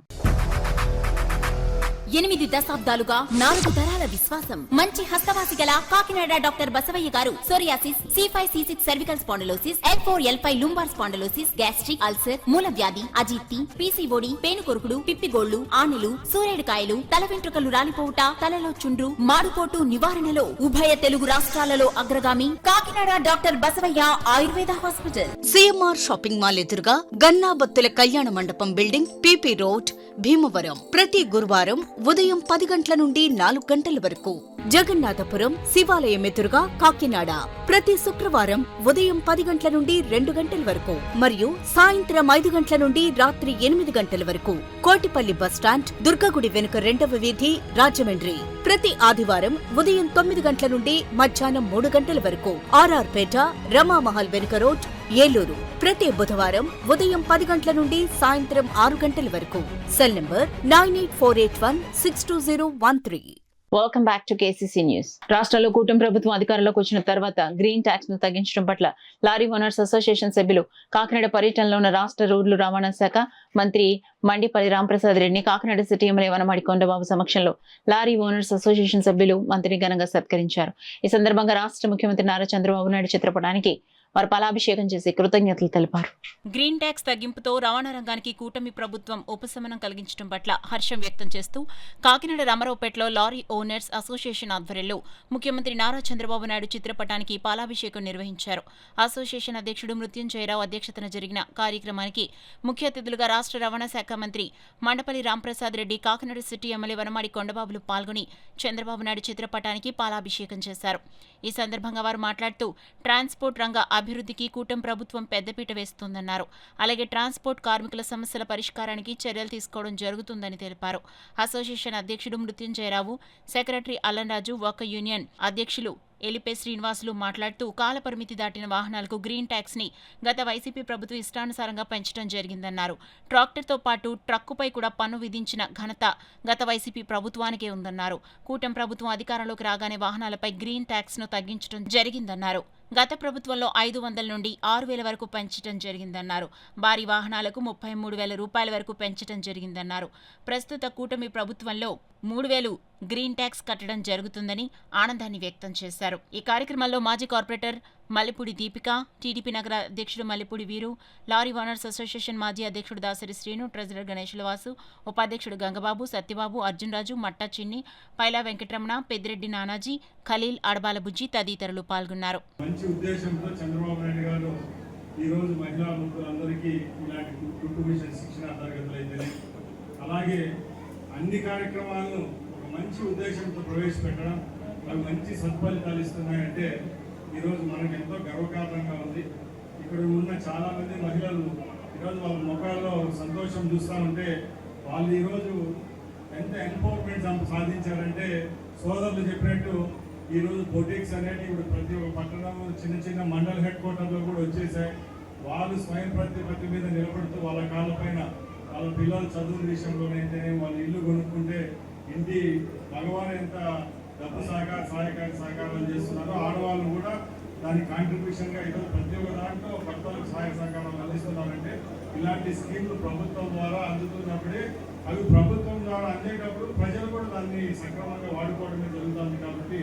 8 దశాబ్దాలుగా 4 తరాల విశ్వాసం, మంచి హస్తవాసి గల కాకినాడ డాక్టర్ బసవయ్య గారు psoriasis, C5, C6 cervical spondylosis, L4, L5 lumbar spondylosis, gastric ulcer, మూల వ్యాధి, అజీర్తి, PCOD, పేనుకొరుకుడు, పిప్పిగోళ్లు, ఆనెలు, సూరేడుకాయలు, తల వెంట్రుకలు రాలిపోవుట, తలలో చుండ్రు, మాడుకోటు నివారణలో ఉభయ తెలుగు రాష్ట్రాలలో అగ్రగామి Kakinada doctor Basavaiah Ayurveda hospital. CMR shopping mall ఎదురుగా గన్నాబత్తుల కళ్యాణ మండపం బిల్డింగ్, PP రోడ్, భీమవరం. ప్రతి గురువారం ఉదయం 10 గంటల నుండి 4 గంటల గంటల వరకు. జగన్నాథపురం శివాలయం ఎదురుగా కాకినాడ ప్రతి శుక్రవారం ఉదయం 10 గంటల నుండి 2 గంటల వరకు మరియు సాయంత్రం 5 గంటల నుండి రాత్రి 8 గంటల వరకు. కోటిపల్లి బస్టాండ్ దుర్గగుడి వెనుక 2వ వీధి రాజమండ్రి ప్రతి ఆదివారం ఉదయం 9 గంటల నుండి మధ్యాహ్నం 3 గంటల వరకు. ఆర్ఆర్ పేట రమామహల్ వెనుక రోడ్ ఏలూరు ప్రతి బుధవారం ఉదయం 10 గంటల నుండి సాయంత్రం 6 గంటల వరకు. Cell number 9848162013. Welcome back to KCC news. రాష్ట్రంలో కూటమి ప్రభుత్వం అధికారంలోకి వచ్చిన తర్వాత గ్రీన్ ట్యాక్స్ ను తగ్గించడం పట్ల లారీ ఓనర్స్ అసోసియేషన్ సభ్యులు కాకినాడ పర్యటనలో ఉన్న రాష్ట్ర రోడ్లు రవాణా శాఖ మంత్రి మండిపల్లి రాంప్రసాద్ రెడ్డిని కాకినాడ సిటీ ఎమ్మెల్యే వనమాడి కొండబాబు సమక్షంలో లారీ ఓనర్స్ అసోసియేషన్ సభ్యులు మంత్రిని ఘనంగా సత్కరించారు. ఈ సందర్భంగా రాష్ట్ర ముఖ్యమంత్రి నారా చంద్రబాబు నాయుడు చిత్రపటానికి వారు పాలాభిషేకం చేసి కృతజ్ఞతలు తెలిపారు. గ్రీన్ ట్యాక్స్ తగ్గింపుతో రవాణా రంగానికి కూటమి ప్రభుత్వం ఉపశమనం కలిగించడం పట్ల హర్షం వ్యక్తం చేస్తూ కాకినాడ రామారావుపేటలో లారీ ఓనర్స్ అసోసియేషన్ ఆధ్వర్యంలో ముఖ్యమంత్రి నారా చంద్రబాబు నాయుడు చిత్రపటానికి పాలాభిషేకం నిర్వహించారు. అసోసియేషన్ అధ్యక్షుడు మృత్యుంజయరావు అధ్యక్షతన జరిగిన కార్యక్రమానికి ముఖ్య అతిథులుగా రాష్ట్ర రవాణా శాఖ మంత్రి మండపల్లి రాంప్రసాద్ రెడ్డి, కాకినాడ సిటీ ఎమ్మెల్యే వనమాడి కొండబాబులు పాల్గొని చంద్రబాబు నాయుడు చిత్రపటానికి పాలాభిషేకం చేశారు. ఈ సందర్భంగా వారు మాట్లాడుతూ ట్రాన్స్పోర్ట్ రంగ అభివృద్ధికి కూటమి ప్రభుత్వం పెద్దపీట వేస్తోందన్నారు. అలాగే ట్రాన్స్పోర్ట్ కార్మికుల సమస్యల పరిష్కారానికి చర్యలు తీసుకోవడం జరుగుతుందని తెలిపారు. అసోసియేషన్ అధ్యక్షుడు మృత్యుంజయరావు, సెక్రటరీ అల్లంరాజు, ఒక యూనియన్ అధ్యక్షులు ఎలిపే శ్రీనివాసులు మాట్లాడుతూ కాలపరిమితి దాటిన వాహనాలకు గ్రీన్ ట్యాక్స్ ని గత వైసీపీ ప్రభుత్వం ఇష్టానుసారంగా పెంచడం జరిగిందన్నారు. ట్రాక్టర్తో పాటు ట్రక్కుపై కూడా పన్ను విధించిన ఘనత గత వైసీపీ ప్రభుత్వానికే ఉందన్నారు. కూటమి ప్రభుత్వం అధికారంలోకి రాగానే వాహనాలపై గ్రీన్ ట్యాక్స్ ను తగ్గించడం జరిగిందన్నారు. గత ప్రభుత్వంలో 500 నుండి 6,000 వరకు పెంచడం జరిగిందన్నారు. భారీ వాహనాలకు 33,000 రూపాయల వరకు పెంచడం జరిగిందన్నారు. ప్రస్తుత కూటమి ప్రభుత్వంలో 3,000 గ్రీన్ ట్యాక్స్ కట్టడం జరుగుతుందని ఆనందాన్ని వ్యక్తం చేశారు. ఈ కార్యక్రమంలో మాజీ కార్పొరేటర్ మల్లెపూడి దీపిక, టీడీపీ నగర అధ్యక్షుడు మల్లెపూడి వీరు, లారీ ఓనర్స్ అసోసియేషన్ మాజీ అధ్యక్షుడు దాసరి శ్రీను, ట్రెజరర్ గణేశ్లవాసు, ఉపాధ్యక్షుడు గంగబాబు, సత్యబాబు, అర్జున్రాజు, మట్టా చిన్ని, పైలా వెంకటరమణ, పెద్దిరెడ్డి నానాజీ, ఖలీల్, అడబాల బుజ్జి తదితరులు పాల్గొన్నారు. మంచి ఉద్దేశంతో చంద్రబాబు నాయుడు గారు ఈరోజు మహిళా ముఖ్యులందరికీ ఇలాంటి కుటుంబ శిక్షణ తరగతులు అయితేనే అలాగే అన్ని కార్యక్రమాలను ఒక మంచి ఉద్దేశంతో ప్రవేశపెట్టడం, అవి మంచి సత్ఫలితాలు ఇస్తున్నాయంటే ఈరోజు మనకు ఎంతో గర్వకారణంగా ఉంది. ఇక్కడ ఉన్న చాలామంది మహిళలు ఈరోజు వాళ్ళ ముఖాల్లో సంతోషం చూస్తూ ఉంటే వాళ్ళు ఈరోజు ఎంత ఎంపవర్మెంట్ సాధించారంటే సోదరులు చెప్పినట్టు ఈరోజు బొటిక్స్ అనేవి ఇప్పుడు ప్రతి ఒక్క పట్టణంలో చిన్న చిన్న మండల హెడ్ క్వార్టర్లో కూడా వచ్చేసాయి. వాళ్ళు స్వయం ప్రతిపత్తి మీద నిలబడుతూ వాళ్ళ కాళ్ళపైన వాళ్ళ పిల్లల చదువుల విషయంలోనైతేనే వాళ్ళ ఇల్లు కొనుక్కుంటే ఇంటి మగవారు ఎంత డబ్బు సహకారాలు చేస్తున్నారో ఆడవాళ్ళు కూడా దాని కాంట్రిబ్యూషన్గా ఈరోజు ప్రతి ఒక్క దాంట్లో భర్తలకు సహాయ సహకారాలు అందిస్తున్నారంటే ఇలాంటి స్కీమ్లు ప్రభుత్వం ద్వారా అందుతున్నప్పుడే అవి ప్రభుత్వం ద్వారా అందేటప్పుడు ప్రజలు కూడా దాన్ని సక్రమంగా వాడుకోవడమే జరుగుతుంది. కాబట్టి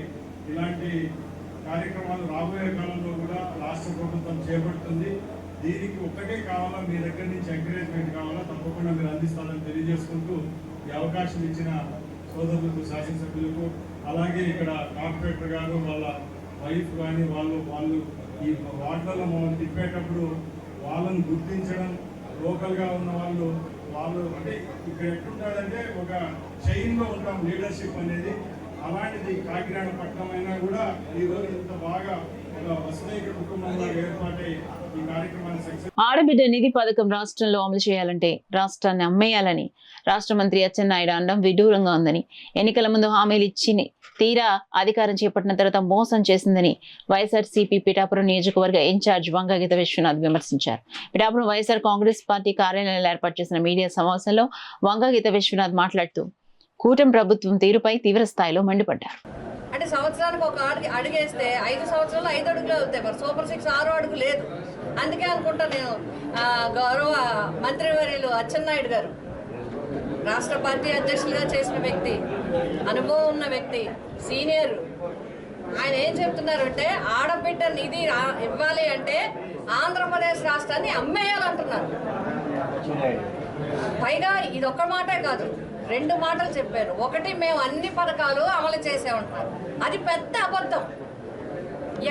ఇలాంటి కార్యక్రమాలు రాబోయే కాలంలో కూడా రాష్ట్ర ప్రభుత్వం చేపడుతుంది. దీనికి ఒక్కటే కావాలా, మీ దగ్గర నుంచి ఎంకరేజ్మెంట్ కావాలా, తప్పకుండా మీరు అందిస్తారని తెలియజేసుకుంటూ ఈ అవకాశం ఇచ్చిన సోదరులకు, శాసనసభ్యులకు, అలాగే ఇక్కడ కార్పొరేటర్ గారు వాళ్ళ వైఫ్ కానీ వాళ్ళు ఈ వార్డులలో మమ్మల్ని తిప్పేటప్పుడు వాళ్ళని గుర్తించడం, లోకల్గా ఉన్న వాళ్ళు అంటే ఇక్కడ ఎట్లుంటాడంటే ఒక చైన్లో ఉంటాం లీడర్షిప్ అనేది. అలాంటిది కాకినాడ పట్టణం అయినా కూడా ఈరోజు ఇంత బాగా ఒక వసతి కుటుంబంలో ఏర్పాటై ఈ కార్యక్రమాన్ని సక్సెస్. ఆడబిడ్డ నిధి పథకం రాష్ట్రంలో అమలు చేయాలంటే రాష్ట్రాన్ని అమ్మేయాలని రాష్ట్ర మంత్రి అచ్చెన్నాయుడు అనడం విడ్డూరంగా ఉందని, ఎన్నికల ముందు హామీలు ఇచ్చి తీరా అధికారం చేపట్టిన తర్వాత మోసం చేసిందని వైఎస్ఆర్సీపీ పిఠాపురం నియోజకవర్గ ఇన్ఛార్జ్ వంగగీత విశ్వనాథ్ విమర్శించారు. పిఠాపురం వైఎస్ఆర్ కాంగ్రెస్ పార్టీ కార్యాలయంలో ఏర్పాటు చేసిన మీడియా సమావేశంలో వంగగీత విశ్వనాథ్ మాట్లాడుతూ కూటమి ప్రభుత్వం తీరుపై తీవ్ర స్థాయిలో మండిపడ్డారు. అంటే సంవత్సరానికి ఒక అడుగేస్తే 5 సంవత్సరాలు 5 అడుగులే అవుతాయి. మరి సూపర్ 6 6 అడుగు లేదు. అందుకే అనుకుంటా నేను గౌరవ మంత్రివర్యులు అచ్చెన్నాయుడు గారు రాష్ట్ర పార్టీ అధ్యక్షులుగా చేసిన వ్యక్తి, అనుభవం ఉన్న వ్యక్తి, సీనియర్, ఆయన ఏం చెప్తున్నారంటే ఆడబిడ్డ నిధి ఇవ్వాలి అంటే ఆంధ్రప్రదేశ్ రాష్ట్రాన్ని అమ్మేయాలంటున్నారు. పైగా ఇది ఒక్క మాటే కాదు, 2 మాటలు చెప్పారు. ఒకటి, మేము అన్ని పథకాలు అమలు చేసామంటున్నారు. అది పెద్ద అబద్ధం.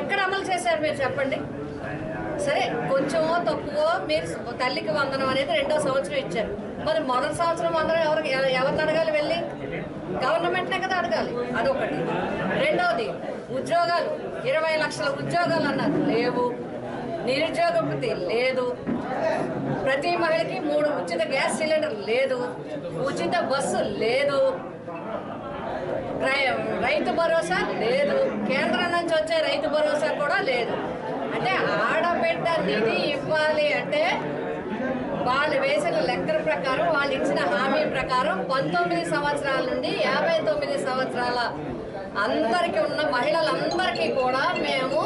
ఎక్కడ అమలు చేశారు మీరు చెప్పండి. సరే, కొంచెమో తక్కువ మీరు తల్లికి వందనం అనేది 2వ సంవత్సరం ఇచ్చారు. మరి మొదటి సంవత్సరం వందనం ఎవరిని అడగాలి? వెళ్ళి గవర్నమెంట్నే కదా అడగాలి. అదొకటి. రెండవది ఉద్యోగాలు, 20 లక్షల ఉద్యోగాలు అన్నారు, లేవు. నిరుద్యోగ వృత్తి లేదు. ప్రతి మహిళకి 3 ఉచిత గ్యాస్ సిలిండర్ లేదు. ఉచిత బస్సు లేదు. రైతు భరోసా లేదు. కేంద్రం నుంచి వచ్చే రైతు భరోసా కూడా లేదు. అంటే ఆడబిడ్డ నిధి ఇవ్వాలి అంటే వాళ్ళు వేసిన లెక్కల ప్రకారం, వాళ్ళు ఇచ్చిన హామీ ప్రకారం 19 సంవత్సరాల నుండి 59 సంవత్సరాల అందరికీ ఉన్న మహిళలందరికీ కూడా మేము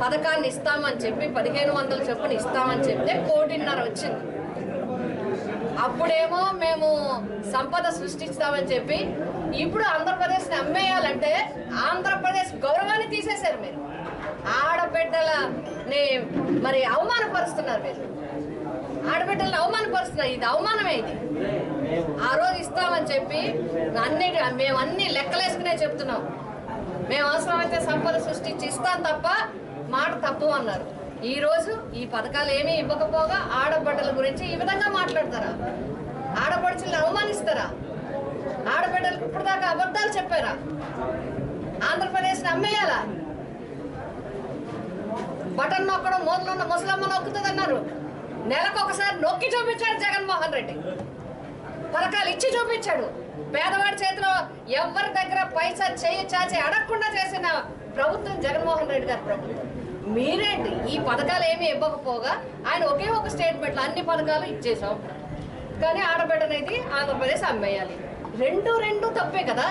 పథకాన్ని ఇస్తామని చెప్పి 1500 చొప్పున ఇస్తామని చెప్తే 1.5 కోటి వచ్చింది. అప్పుడేమో మేము సంపద సృష్టిస్తామని చెప్పి ఇప్పుడు ఆంధ్రప్రదేశ్ని అమ్మేయాలంటే ఆంధ్రప్రదేశ్ గౌరవాన్ని తీసేశారు. మీరు ఆడబిడ్డలని మరి అవమానపరుస్తున్నారు. మీరు ఆడబిడ్డలను అవమానపరుస్తున్నారు. ఇది అవమానమే. ఇది ఆ రోజు ఇస్తామని చెప్పి మేము అన్ని లెక్కలేసుకునే చెప్తున్నాం. మేము అవసరమైతే సంపద సృష్టించి ఇస్తాం తప్ప మాట తప్పు అన్నారు. ఈ రోజు ఈ పథకాలు ఏమీ ఇవ్వకపోగా ఆడబిడ్డల గురించి ఈ విధంగా మాట్లాడతారా? ఆడపడుచులను అవమానిస్తారా? ఆడబిడ్డలకు ఇప్పుడు దాకా అబద్ధాలు చెప్పారా? ఆంధ్రప్రదేశ్ని అమ్మేయాలా? బటన్ నొక్కడం మూలలో ఉన్న ముసలమ్మ నొక్కుతుంది అన్నారు. నెలకొకసారి నొక్కి చూపించాడు జగన్మోహన్ రెడ్డి. పథకాలు ఇచ్చి చూపించాడు. పేదవాడి చేతిలో ఎవరి దగ్గర పైసా చేయి చాచి అడగకుండా చేసిన ప్రభుత్వం జగన్మోహన్ రెడ్డి గారి ప్రభుత్వం. మీరేంటి ఈ పథకాలు ఏమీ ఇవ్వకపోగా ఆయన ఒకే ఒక స్టేట్మెంట్లో అన్ని పథకాలు ఇచ్చేసాం, కానీ ఆడబిడ్డనేది ఆంధ్రప్రదేశ్ అమ్మేయాలి. రెండు తప్పే కదా,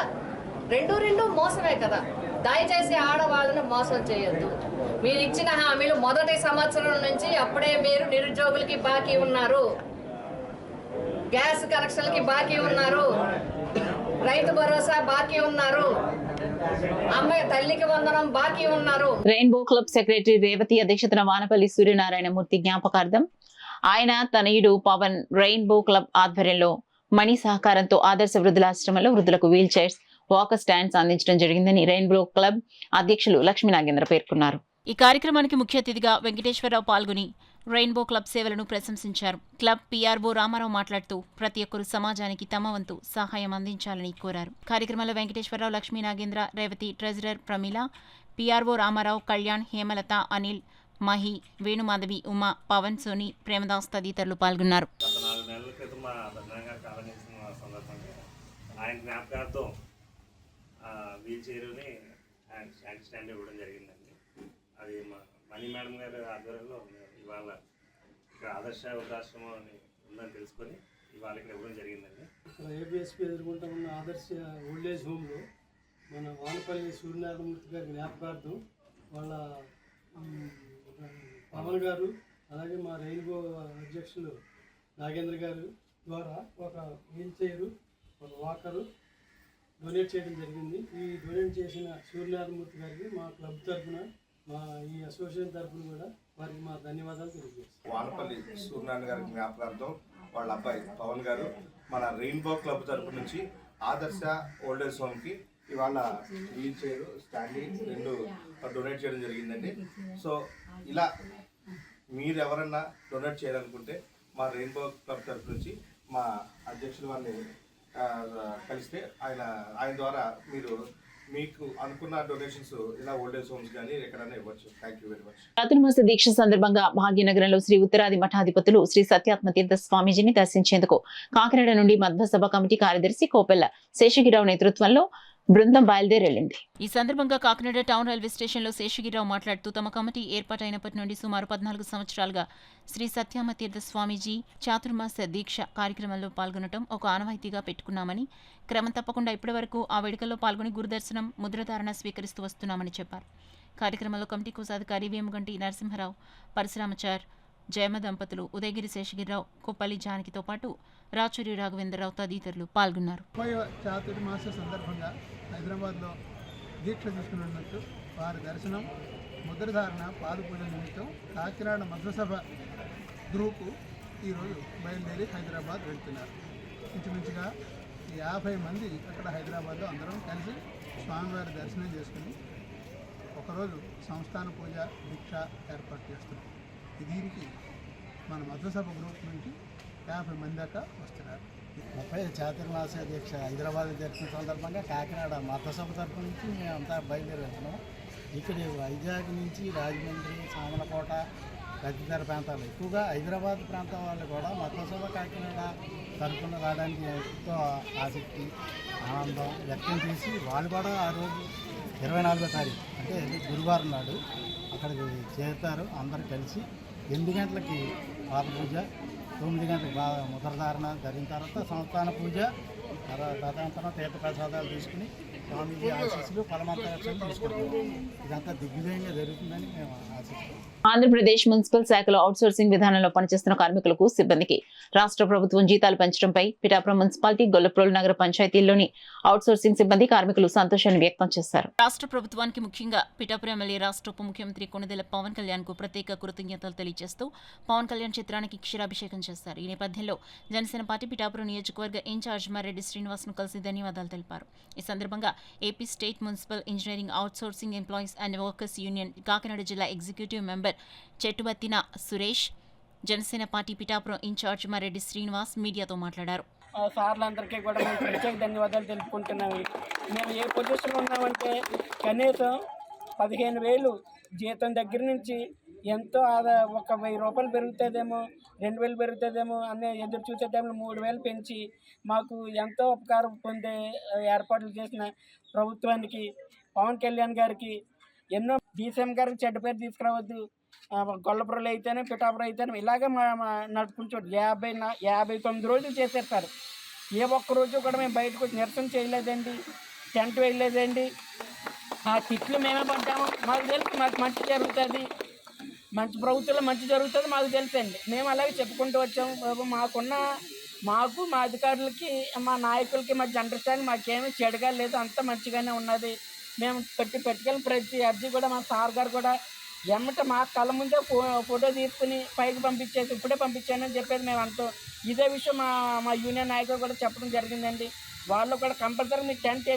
రెండు మోసమే కదా. దయచేసి ఆడవాళ్ళని మోసం చేయొద్దు. మీరు ఇచ్చిన హామీలు మొదటి సంవత్సరం నుంచి అప్పుడే మీరు నిరుద్యోగులకి బాకీ ఉన్నారు, గ్యాస్ కనెక్షన్లకి బాకీ ఉన్నారు, రైతు భరోసా బాకీ ఉన్నారు, అమ్మాయి తల్లికి వందనం బాకీ ఉన్నారు. రెయిన్బో క్లబ్ సెక్రటరీ రేవతి అధ్యక్షతన వానపల్లి సూర్యనారాయణమూర్తి జ్ఞాపకార్థం ఆయన తనయుడు పవన్ రెయిన్బో క్లబ్ ఆధ్వర్యంలో మణి సహకారంతో ఆదర్శ వృద్ధులాశ్రమంలో వృద్ధులకు వీల్ చైర్స్, వాకర్ స్టాండ్స్ అందించడం జరిగిందని రెయిన్బో క్లబ్ అధ్యక్షులు లక్ష్మీ నాగేంద్ర పేర్కొన్నారు. ఈ కార్యక్రమానికి ముఖ్య అతిథిగా వెంకటేశ్వరరావు పాల్గొని రెయిన్బో క్లబ్ సేవలను ప్రశంసించారు. క్లబ్ పీఆర్ఓ రామారావు మాట్లాడుతూ ప్రతి ఒక్కరూ సమాజానికి తమ వంతు సహాయం అందించాలని కోరారు. కార్యక్రమంలో వెంకటేశ్వరరావు, లక్ష్మీ నాగేంద్ర, రేవతి, ట్రెజరర్ ప్రమీల, పీఆర్ఓ రామారావు, కళ్యాణ్, హేమలత, అనిల్, మహి, వేణుమాధవి, ఉమా, పవన్, సోని, ప్రేమదాస్ తదితరులు పాల్గొన్నారు. అది మణి మేడం గారి ఆధ్వర్యంలో ఇవాళ ఇక్కడ ఆదర్శ వృద్ధాశ్రమం అని ఉందని తెలుసుకొని ఇవాళ ఇక్కడ ఇవ్వడం జరిగిందండి. ఇక్కడ ఏబిఎస్పి ఎదుర్కొంటూ ఉన్న ఆదర్శ ఓల్డేజ్ హోమ్లో మన వానపల్లి సూర్యనారాయణమూర్తి గారి జ్ఞాపకార్థం వాళ్ళ పవన్ గారు, అలాగే మా రెయిన్బో అధ్యక్షులు నాగేంద్ర గారు ద్వారా ఒక వీల్ చైరు, ఒక వాకరు డొనేట్ చేయడం జరిగింది. ఈ డొనేట్ చేసిన సూర్యనారాయణమూర్తి గారికి మా క్లబ్ తరఫున, మా ఈ అసోసియేషన్ తరఫున కూడా వారికి మా ధన్యవాదాలు తెలియజేస్తాం. వానపల్లి సూర్యనారాయణ గారి జ్ఞాపకార్థం వాళ్ళ అబ్బాయి పవన్ గారు మన రెయిన్బో క్లబ్ తరఫు నుంచి ఆదర్శ ఓల్డేజ్ హోమ్కి ఇవాళ వీల్ చైర్, స్టాండింగ్ 2 డొనేట్ చేయడం జరిగిందండి. సో ఇలా మీరు ఎవరన్నా డొనేట్ చేయాలనుకుంటే మా రెయిన్బో క్లబ్ తరఫు నుంచి మా అధ్యక్షులు వారిని కలిస్తే ఆయన ద్వారా మీరు మీకు అనుకున్న డొనేషన్స్ ఇలా ఓల్డేజ్ హోమ్స్ కానీ ఎక్కడైనా ఇవ్వచ్చు. Thank you very much. Chaturmasa దీక్ష సందర్భంగా భాగ్యనగరంలో శ్రీ ఉత్తరాది మఠాధిపతులు శ్రీ సత్యాత్మ తీర్థ స్వామీజీని దర్శించేందుకు కాకినాడ నుండి మధ్వసభ కమిటీ కార్యదర్శి కోపెల్ల శేషగిరిరావు నేతృత్వంలో బృందం బయలుదేరెళ్లింది. ఈ సందర్భంగా కాకినాడ టౌన్ రైల్వే స్టేషన్లో శేషగిరిరావు మాట్లాడుతూ తమ కమిటీ ఏర్పాటైనప్పటి నుండి సుమారు 14 సంవత్సరాలుగా శ్రీ సత్యామ తీర్థ స్వామీజీ చాతుర్మాస దీక్ష కార్యక్రమంలో పాల్గొనడం ఒక ఆనవాయితీగా పెట్టుకున్నామని, క్రమం తప్పకుండా ఇప్పటి వరకు ఆ వేడుకల్లో పాల్గొని గురుదర్శనం, ముద్రధారణ స్వీకరిస్తూ వస్తున్నామని చెప్పారు. కార్యక్రమంలో కమిటీ కోశాధికారి వేముగంటి నరసింహరావు, పరశురామచార్, జయమ దంపతులు, ఉదయగిరి శేషగిరిరావు, కొప్పల్లి జానకితో పాటు రాచూరి రాఘవేంద్రరావు తదితరులు పాల్గొన్నారు. చాతుర్మాస సందర్భంగా హైదరాబాద్లో దీక్ష తీసుకున్నట్టు వారి దర్శనం, ముద్రధారణ, పాదపూజ నిమిత్తం కాకినాడ మధ్వసభ గ్రూపు ఈరోజు బయలుదేరి హైదరాబాద్ వెళ్తున్నారు. ఇంచుమించుగా 50 మంది అక్కడ హైదరాబాద్లో అందరం కలిసి స్వామివారి దర్శనం చేసుకుని ఒకరోజు సంస్థాన పూజ, దీక్ష ఏర్పాటు చేస్తున్నాం. ఇది తీరికి మన మతసభ గ్రూప్ నుంచి 50 మంది దాకా వస్తున్నారు. 30 చాతుర్మాస దీక్ష హైదరాబాద్ జరిపిన సందర్భంగా కాకినాడ మతసభ తరపు నుంచి మేమంతా బయలుదేరి వెళ్తున్నాం. ఇక్కడ వైజాగ్ నుంచి రాజమండ్రి, సామలకోట తదితర ప్రాంతాలు, ఎక్కువగా హైదరాబాద్ ప్రాంతం వాళ్ళు కూడా మతసభ కాకినాడ తరపున రావడానికి ఎంతో ఆసక్తి, ఆనందం వ్యక్తం చేసి వాళ్ళు కూడా ఆ రోజు 24వ తారీఖు అంటే గురువారం నాడు అక్కడికి చేరుతారు. అందరూ కలిసి 8 గంటలకి పాద పూజ, 9 గంటలకు ముద్రధారణ జరిగిన తర్వాత సంస్థాన పూజ, తదనంతరం తీర్థప్రసాదాలు తీసుకుని స్వామీజీ ఆశీస్సులు ఫలమంతరాక్షలు తీసుకుంటాం. ఇదంతా దిగ్విజయంగా జరుగుతుందని మేము ఆశిస్తాం. ఆంధ్రప్రదేశ్ మున్సిపల్ శాఖలో అవుట్సోర్సింగ్ విధానంలో పనిచేస్తున్న కార్మికులకు, సిబ్బందికి రాష్ట్ర ప్రభుత్వం జీతాలు పెంచడంపై పిఠాపురం మున్సిపాలిటీ, గొల్లప్రోలు నగర పంచాయతీల్లోని అవుట్సోర్సింగ్ సిబ్బంది, కార్మికులు సంతోషాన్ని వ్యక్తం చేశారు. రాష్ట్ర ప్రభుత్వానికి, ముఖ్యంగా పిఠాపురం ఎమ్మెల్యే, రాష్ట్ర ఉప ముఖ్యమంత్రి కొణిదెల పవన్ కళ్యాణ్ కు ప్రత్యేక కృతజ్ఞతలు తెలియజేస్తూ పవన్ కళ్యాణ్ చిత్రానికి క్షీరాభిషేకం చేశారు. ఈ నేపథ్యంలో జనసేన పార్టీ పిఠాపురం నియోజకవర్గ ఇన్ఛార్జ్ మర్రెడ్డి శ్రీనివాస్ ను కలిసి ధన్యవాదాలు తెలిపారు. ఈ సందర్భంగా AP state municipal engineering outsourcing employees and workers union Kakinada జిల్లా executive member Chettubathina Suresh, Janasena party Pithapuram in charge Marreddy Srinivas మీడియాతో మాట్లాడారు. సార్లందరికీ కూడా మేము ప్రత్యేక ధన్యవాదాలు తెలుపుకుంటున్నాము. మేము ఏ పొజిషన్లో ఉన్నామంటే కనీసం 15,000 జీతం దగ్గర నుంచి ఎంతో ఒక 1000 రూపాయలు పెరుగుతుందేమో, 2,000 పెరుగుతుందేమో అనే ఎదురు చూసే టైంలో 3,000 పెంచి మాకు ఎంతో ఉపకారం పొందే ఏర్పాట్లు చేసిన ప్రభుత్వానికి, పవన్ కళ్యాణ్ గారికి, ఎన్నో డీసీఎం గారికి చెడ్డ పేరు తీసుకురావద్దు, గొల్లపురం అయితేనే పిఠాపురం అయితేనే ఇలాగే నడుపుకుంటాడు. 59 రోజులు చేశారు సార్. ఏ ఒక్క రోజు కూడా మేము బయటకు వచ్చి నిరసన చేయలేదండి, టెంట్ వేయలేదండి. ఆ తిట్లు మేమే పడ్డాము. మాకు తెలుసు మాకు మంచి జరుగుతుంది, మంచి ప్రభుత్వంలో మంచి జరుగుతుంది మాకు తెలుసండి. మేము అలాగే చెప్పుకుంటూ వచ్చాము. మాకు మా అధికారులకి, మా నాయకులకి మధ్య అండర్స్టాండింగ్ మాకేమీ చెడుగా లేదు, అంతా మంచిగానే ఉన్నది. మేము పెట్టుకెళ్ళిన ప్రతి అర్జీ కూడా మా సార్ గారు కూడా ఎమ్మట మా కళ్ళ ముందే ఫోటో తీసుకుని పైకి పంపించేసి ఇప్పుడే పంపించానని చెప్పేది మేము అంటూ ఇదే విషయం మా యూనియన్ నాయకులు కూడా చెప్పడం జరిగిందండి. వాళ్ళు కూడా కంపల్సరీ మీకు టెంట్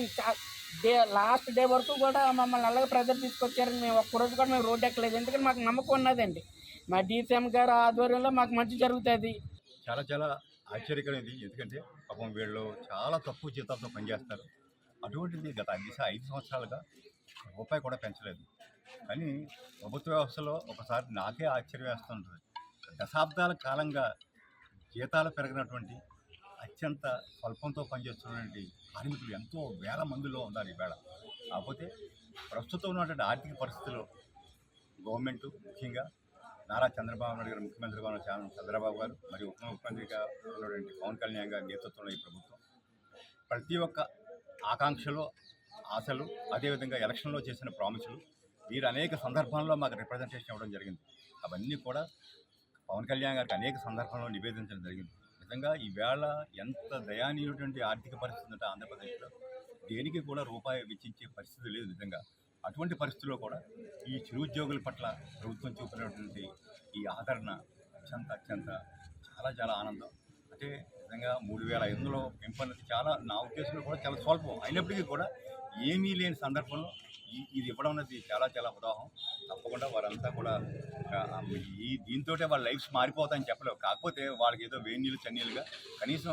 లాస్ట్ డే వరకు కూడా మమ్మల్ని అలాగే ప్రెజర్ తీసుకొచ్చారని మేము ఒక్కరోజు కూడా మేము రోడ్డు ఎక్కలేదు. ఎందుకంటే మాకు నమ్మకం ఉన్నదండి, మా డీసీఎం గారు ఆధ్వర్యంలో మాకు మంచి జరుగుతుంది. చాలా ఆశ్చర్యకరమైనది. ఎందుకంటే పాపం వీళ్ళు చాలా తక్కువ జీతాలతో పనిచేస్తారు. అటువంటిది గత 5 సంవత్సరాలుగా రూపాయి కూడా పెంచలేదు. కానీ ప్రభుత్వ వ్యవస్థలో ఒకసారి నాకే ఆశ్చర్యం వేస్తుంటుంది. దశాబ్దాల కాలంగా జీతాలు పెరగినటువంటి, అత్యంత స్వల్పంతో పనిచేస్తున్నటువంటి కార్మికులు ఎంతో వేల మందిలో ఉన్నారు ఈవేళ. కాకపోతే ప్రస్తుతం ఉన్నటువంటి ఆర్థిక పరిస్థితుల్లో గవర్నమెంట్, ముఖ్యంగా నారా చంద్రబాబు నాయుడు గారు ముఖ్యమంత్రిగా ఉన్న చంద్రబాబు గారు మరియు ఉప ముఖ్యమంత్రిగా ఉన్నటువంటి పవన్ కళ్యాణ్ గారి నేతృత్వంలో ఈ ప్రభుత్వం ప్రతి ఒక్క ఆకాంక్షలు, ఆశలు, అదేవిధంగా ఎలక్షన్లో చేసిన ప్రామిసులు, వీరు అనేక సందర్భాల్లో మాకు రిప్రజెంటేషన్ ఇవ్వడం జరిగింది. అవన్నీ కూడా పవన్ కళ్యాణ్ గారికి అనేక సందర్భాల్లో నివేదించడం జరిగింది. నిజంగా ఈవేళ ఎంత దయానీయటువంటి ఆర్థిక పరిస్థితి అంటే ఆంధ్రప్రదేశ్లో దేనికి కూడా రూపాయి వెచ్చించే పరిస్థితి లేదు. నిజంగా అటువంటి పరిస్థితుల్లో కూడా ఈ చిరుద్యోగుల పట్ల ప్రభుత్వం చూపినటువంటి ఈ ఆదరణ అత్యంత చాలా ఆనందం. అంటే నిజంగా 3,500 పెంపన్నది చాలా, నా ఉద్దేశంలో కూడా చాలా స్వల్పం అయినప్పటికీ కూడా ఏమీ లేని సందర్భంలో ఇది ఇవ్వడం అనేది చాలా ఉదాహరణ. తప్పకుండా వారంతా కూడా దీంతో వాళ్ళ లైఫ్స్ మారిపోతాయని చెప్పలేవు. కాకపోతే వాళ్ళకి ఏదో వేణీళ్ళు చన్నీళ్ళుగా కనీసం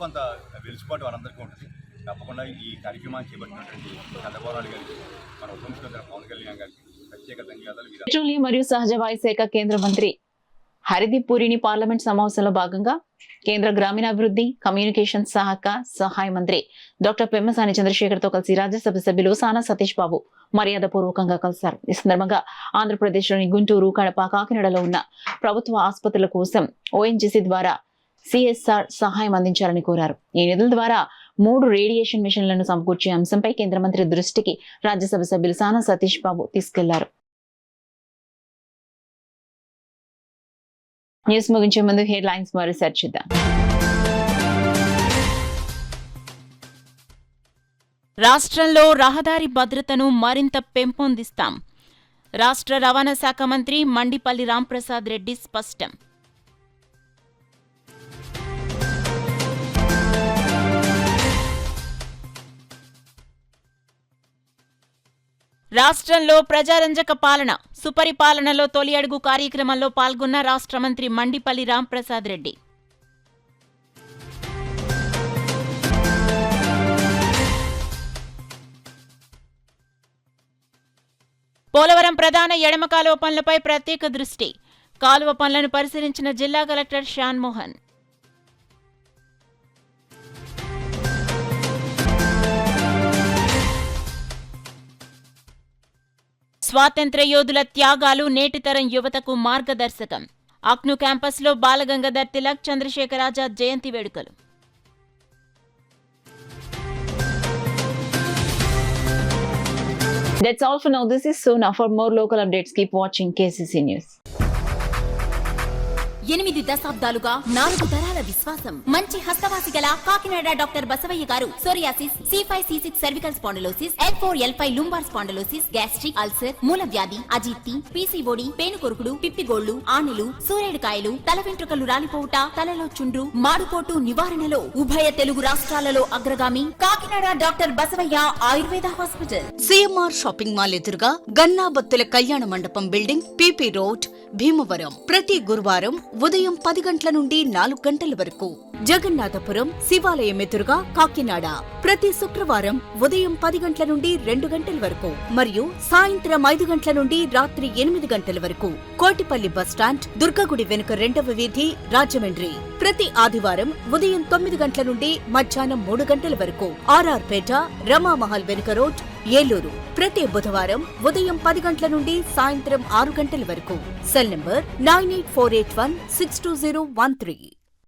కొంత వెలుసుబాటు వారందరికీ ఉంటుంది. తప్పకుండా ఈ కార్యక్రమాన్ని చేపట్టినటువంటి చంద్రబాబు నాయుడు గారికి, మన ఉప ముఖ్యమంత్రి పవన్ కళ్యాణ్ గారికి ప్రత్యేక ధన్యవాదాలు. పెట్రోలియం మరియు సహజ వాయు శాఖ కేంద్ర మంత్రి హరిదీప్ పూరిని పార్లమెంట్ సమావేశంలో భాగంగా కేంద్ర గ్రామీణాభివృద్ధి, కమ్యూనికేషన్ శాఖ సహాయ మంత్రి డాక్టర్ పెమ్మసాని చంద్రశేఖర్తో కలిసి రాజ్యసభ సభ్యులు సానా సతీష్ బాబు మర్యాదపూర్వకంగా కలిశారు. ఈ సందర్భంగా ఆంధ్రప్రదేశ్లోని గుంటూరు, కడప, కాకినాడలో ఉన్న ప్రభుత్వ ఆసుపత్రుల కోసం ఓఎన్జీసీ ద్వారా సిఎస్ఆర్ సహాయం అందించాలని కోరారు. ఈ నిధుల ద్వారా 3 రేడియేషన్ మిషన్లను సమకూర్చే అంశంపై కేంద్ర మంత్రి దృష్టికి రాజ్యసభ సభ్యులు సానా సతీష్ బాబు తీసుకెళ్లారు. న్యూస్ ముగించే ముందు హెడ్ లైన్స్ మరోసారి చూద్దాం. రాష్ట్రంలో రహదారి భద్రతను మరింత పెంపొందిస్తాం. రాష్ట్ర రవాణా శాఖ మంత్రి మండిపల్లి రాంప్రసాద్ రెడ్డి స్పష్టం. రాష్ట్రంలో ప్రజారంజక పాలన, సుపరిపాలనలో తొలి అడుగు కార్యక్రమంలో పాల్గొన్న రాష్ట్ర మంత్రి మండిపల్లి రాంప్రసాద్ రెడ్డి. పోలవరం ప్రధాన ఎడమ కాలువ పనులపై ప్రత్యేక దృష్టి. కాలువ పనులను పరిశీలించిన జిల్లా కలెక్టర్ షాన్మోహన్. స్వాతంత్ర్య యోధుల త్యాగాలు నేటి తరం యువతకు మార్గదర్శకం. అక్ను క్యాంపస్లో బాలగంగాధర్ తిలక్, చంద్రశేఖర్ ఆజాద్ జయంతి వేడుకలు. That's all for now. This is Sona. For more local updates, keep watching KCC News. 8 దశాబ్దాలుగా 4 తరాల విశ్వాసం. మంచి హస్తవాసి గల కాకినాడ డాక్టర్ బసవయ్య గారు psoriasis, C5C6 cervical spondylosis, L4L5 lumbar spondylosis, gastric ulcer, మూలవ్యాధి, అజీర్తి, PCOD, పేనుకొరుకుడు, పిప్పిగోళ్లు, ఆనెలు, సూరేడుకాయలు, తల వెంట్రుకలు రాలిపోవుట, తలలో చుండ్రు, మాడుకోటు నివారణలో ఉభయ తెలుగు రాష్ట్రాలలో అగ్రగామి Kakinada doctor Basavaiah Ayurveda hospital. CMR shopping mall ఎదురుగా గన్నాబత్తుల కళ్యాణ మండపం బిల్డింగ్, PP రోడ్, భీమవరం. ప్రతి గురువారం ఉదయం 10 గంటల నుండి 4 గంటల వరకు. జగన్నాథపురం శివాలయం ఎదురుగా కాకినాడ. ప్రతి శుక్రవారం ఉదయం 10 గంటల నుండి 2 గంటల వరకు మరియు సాయంత్రం 5 గంటల నుండి రాత్రి 8 గంటల వరకు. కోటిపల్లి బస్టాండ్, దుర్గగుడి వెనుక 2వ వీధి, రాజమండ్రి. ప్రతి ఆదివారం ఉదయం 9 గంటల నుండి మధ్యాహ్నం 3 గంటల వరకు. RR పేట, రమామహల్ వెనుక రోడ్, ఏలూరు. ప్రతి బుధవారం ఉదయం 10 గంటల నుండి సాయంత్రం 6 గంటల వరకు. Cell number 9848162013.